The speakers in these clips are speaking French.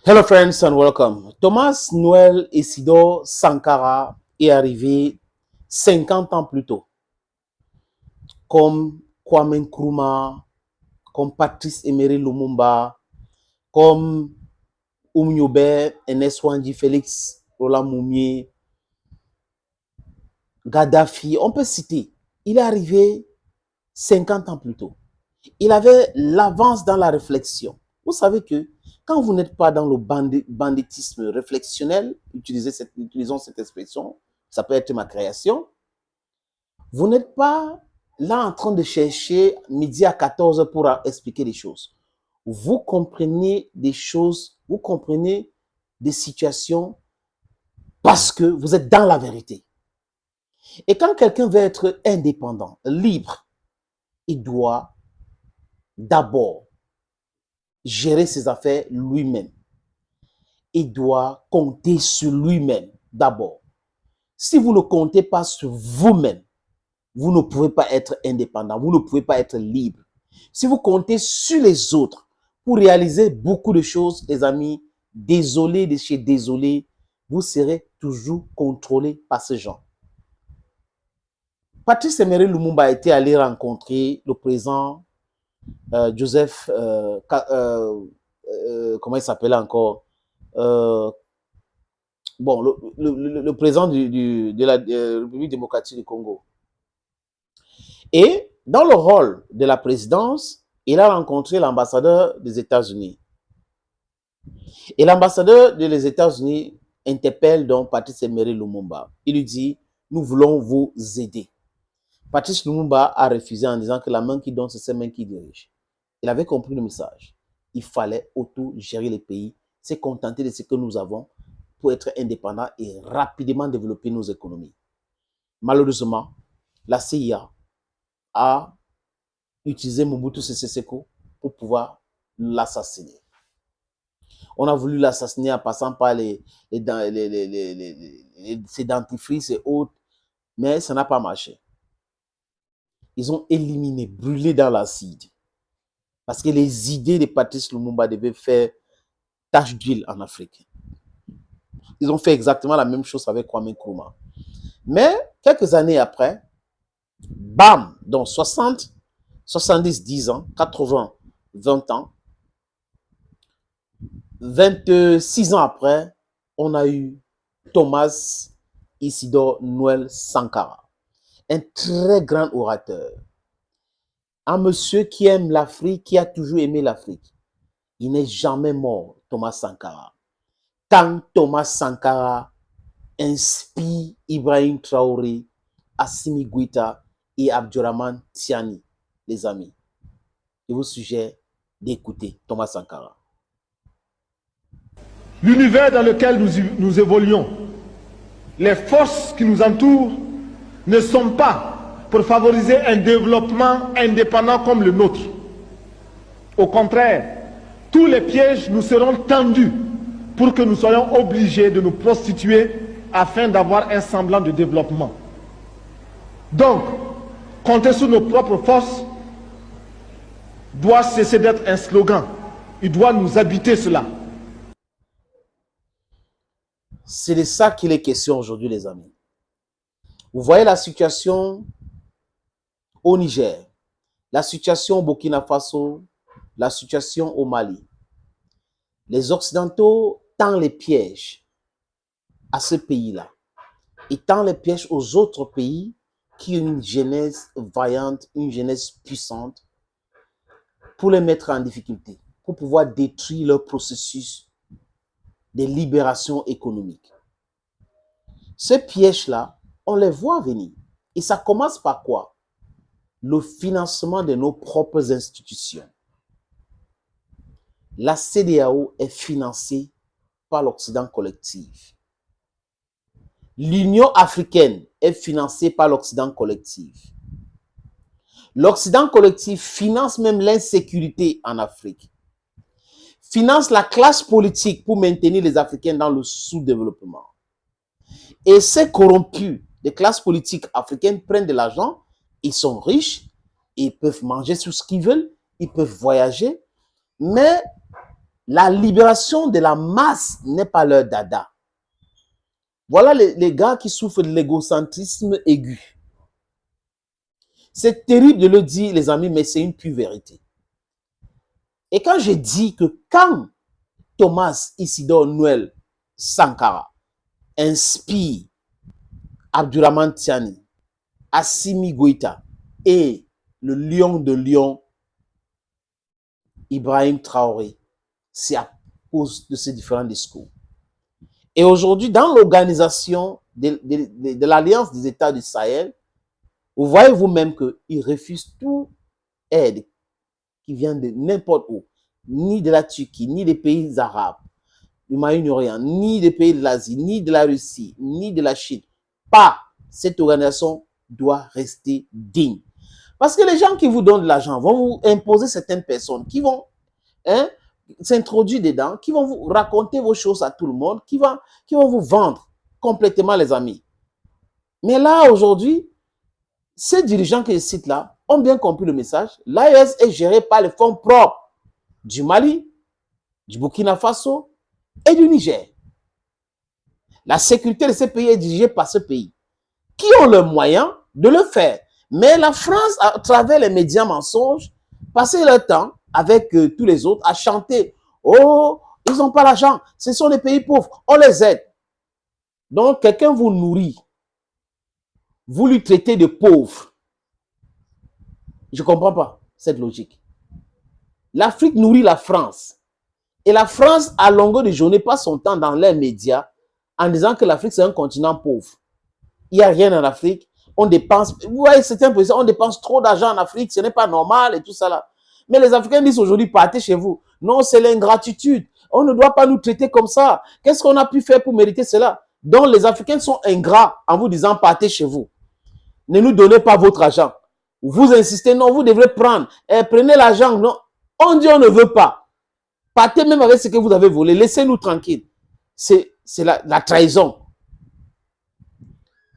Hello friends and welcome. Thomas Noël Isidore Sankara est arrivé 50 ans plus tôt, comme Kwame Nkrumah, comme Patrice Emery Lumumba, comme Oumyobe, Ernest Wandi, Félix Roland Moumier, Gaddafi. On peut citer. Il est arrivé 50 ans plus tôt. Il avait l'avance dans la réflexion. Vous savez que quand vous n'êtes pas dans le banditisme réflexionnel, utilisons cette expression, ça peut être ma création, vous n'êtes pas là en train de chercher midi à 14 pour expliquer les choses. Vous comprenez des choses, vous comprenez des situations parce que vous êtes dans la vérité. Et quand quelqu'un veut être indépendant, libre, il doit d'abord gérer ses affaires lui-même. Il doit compter sur lui-même d'abord. Si vous ne comptez pas sur vous-même, vous ne pouvez pas être indépendant, vous ne pouvez pas être libre. Si vous comptez sur les autres pour réaliser beaucoup de choses, les amis, désolé de chez désolé, vous serez toujours contrôlé par ces gens. Patrice Emery Lumumba était allé rencontrer le président Joseph, comment il s'appelait encore bon, le président de la République démocratique du Congo. Et dans le rôle de la présidence, il a rencontré l'ambassadeur des États-Unis. Et l'ambassadeur des États-Unis interpelle donc Patrice Emery Lumumba. Il lui dit, nous voulons vous aider. Patrice Lumumba a refusé en disant que la main qui donne, c'est cette main qui dirige. Il avait compris le message. Il fallait auto-gérer les pays, se contenter de ce que nous avons pour être indépendant et rapidement développer nos économies. Malheureusement, la CIA a utilisé Mobutu Sese Seko pour pouvoir l'assassiner. On a voulu l'assassiner en passant par ses dentifrices et autres, mais ça n'a pas marché. Ils ont éliminé, brûlé dans l'acide. Parce que les idées de Patrice Lumumba devaient faire tache d'huile en Afrique. Ils ont fait exactement la même chose avec Kwame Nkrumah. Mais quelques années après, bam, donc 60, 70, 10 ans, 80, 20 ans, 26 ans après, on a eu Thomas Isidore Noël Sankara, un très grand orateur, un monsieur qui aime l'Afrique, qui a toujours aimé l'Afrique. Il n'est jamais mort, Thomas Sankara. Tant Thomas Sankara inspire Ibrahim Traoré, Assimi Goïta et Abdurrahman Tiani, les amis. Je vous suggère d'écouter Thomas Sankara. L'univers dans lequel nous évoluons, les forces qui nous entourent ne sont pas pour favoriser un développement indépendant comme le nôtre. Au contraire, tous les pièges nous seront tendus pour que nous soyons obligés de nous prostituer afin d'avoir un semblant de développement. Donc, compter sur nos propres forces doit cesser d'être un slogan. Il doit nous habiter cela. C'est de ça qu'il est question aujourd'hui, les amis. Vous voyez la situation au Niger, la situation au Burkina Faso, la situation au Mali. Les Occidentaux tendent les pièges à ce pays-là. Ils tendent les pièges aux autres pays qui ont une jeunesse vaillante, une jeunesse puissante, pour les mettre en difficulté, pour pouvoir détruire leur processus de libération économique. Ces pièges-là, on les voit venir. Et ça commence par quoi? Le financement de nos propres institutions. La CEDEAO est financée par l'Occident collectif. L'Union africaine est financée par l'Occident collectif. L'Occident collectif finance même l'insécurité en Afrique. Finance la classe politique pour maintenir les Africains dans le sous-développement. Et ces corrompus des classes politiques africaines prennent de l'argent, ils sont riches, ils peuvent manger sur ce qu'ils veulent, ils peuvent voyager, mais La libération de la masse n'est pas leur dada. Voilà les gars qui souffrent de l'égocentrisme aigu. C'est terrible de le dire, les amis, mais c'est une pure vérité. Et quand je dis que quand Thomas Isidore Noël Sankara inspire Abdourahmane Tiani, Assimi Goïta et le lion de Lyon, Ibrahim Traoré, c'est à cause de ces différents discours. Et aujourd'hui, dans l'organisation de l'Alliance des États du Sahel, vous voyez vous-même qu'ils refusent toute aide qui vient de n'importe où, ni de la Turquie, ni des pays arabes, du Moyen-Orient, ni des pays de l'Asie, ni de la Russie, ni de la Chine. Pas. Cette organisation doit rester digne. Parce que les gens qui vous donnent de l'argent vont vous imposer certaines personnes qui vont s'introduire dedans, qui vont vous raconter vos choses à tout le monde, qui vont vous vendre complètement, les amis. Mais là, aujourd'hui, ces dirigeants que je cite là ont bien compris le message. L'AES est géré par les fonds propres du Mali, du Burkina Faso et du Niger. La sécurité de ces pays est dirigée par ce pays, qui ont le moyen de le faire. Mais la France, à travers les médias mensonges, passait leur temps avec tous les autres à chanter « Oh, ils n'ont pas l'argent, ce sont des pays pauvres, on les aide. » Donc, quelqu'un vous nourrit, vous lui traitez de pauvre. Je ne comprends pas cette logique. L'Afrique nourrit la France. Et la France, à longueur de journée, passe son temps dans les médias en disant que l'Afrique, c'est un continent pauvre. Il n'y a rien en Afrique. On dépense, vous voyez, certains présidents, on dépense trop d'argent en Afrique, ce n'est pas normal et tout ça là. Mais les Africains disent aujourd'hui, partez chez vous. Non, c'est l'ingratitude. On ne doit pas nous traiter comme ça. Qu'est-ce qu'on a pu faire pour mériter cela? Donc, les Africains sont ingrats en vous disant, partez chez vous. Ne nous donnez pas votre argent. Vous insistez, non, vous devrez prendre. Prenez l'argent, non. On dit, on ne veut pas. Partez même avec ce que vous avez volé. Laissez-nous tranquilles. C'est la trahison.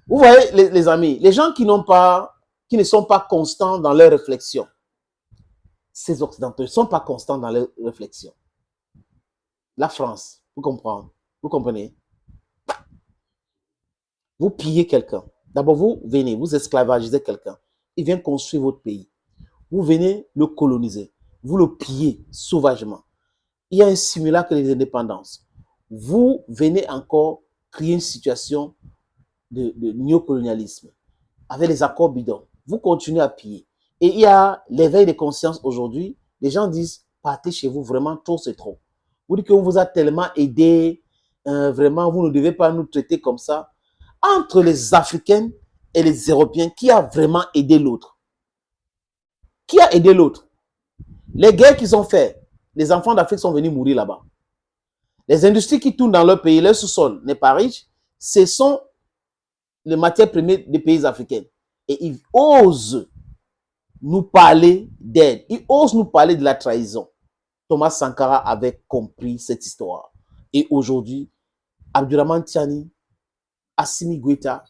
Vous voyez, les amis, les gens qui ne sont pas constants dans leurs réflexions, ces Occidentaux ne sont pas constants dans leurs réflexions. La France, vous comprenez? Vous pillez quelqu'un. D'abord, vous venez, vous esclavagisez quelqu'un. Il vient construire votre pays. Vous venez le coloniser. Vous le pillez sauvagement. Il y a un simulacre des indépendances. Vous venez encore créer une situation de néocolonialisme avec les accords bidons. Vous continuez à piller. Et il y a l'éveil des consciences aujourd'hui. Les gens disent, partez chez vous, vraiment, trop c'est trop. Vous dites qu'on vous a tellement aidé, vraiment, vous ne devez pas nous traiter comme ça. Entre les Africains et les Européens, qui a vraiment aidé l'autre? Qui a aidé l'autre? Les guerres qu'ils ont fait, les enfants d'Afrique sont venus mourir là-bas. Les industries qui tournent dans leur pays, leur sous-sol n'est pas riche, ce sont les matières premières des pays africains. Et ils osent nous parler d'aide. Ils osent nous parler de la trahison. Thomas Sankara avait compris cette histoire. Et aujourd'hui, Abdourahmane Tiani, Assimi Goïta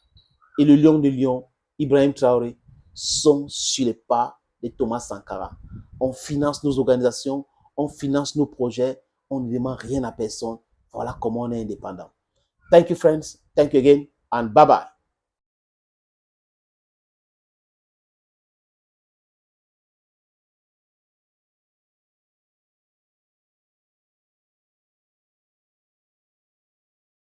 et le lion de Lyon, Ibrahim Traoré, sont sur les pas de Thomas Sankara. On finance nos organisations, on finance nos projets, on ne demande rien à personne. Voilà comment on est indépendant. Thank you, friends. Thank you again, and bye-bye.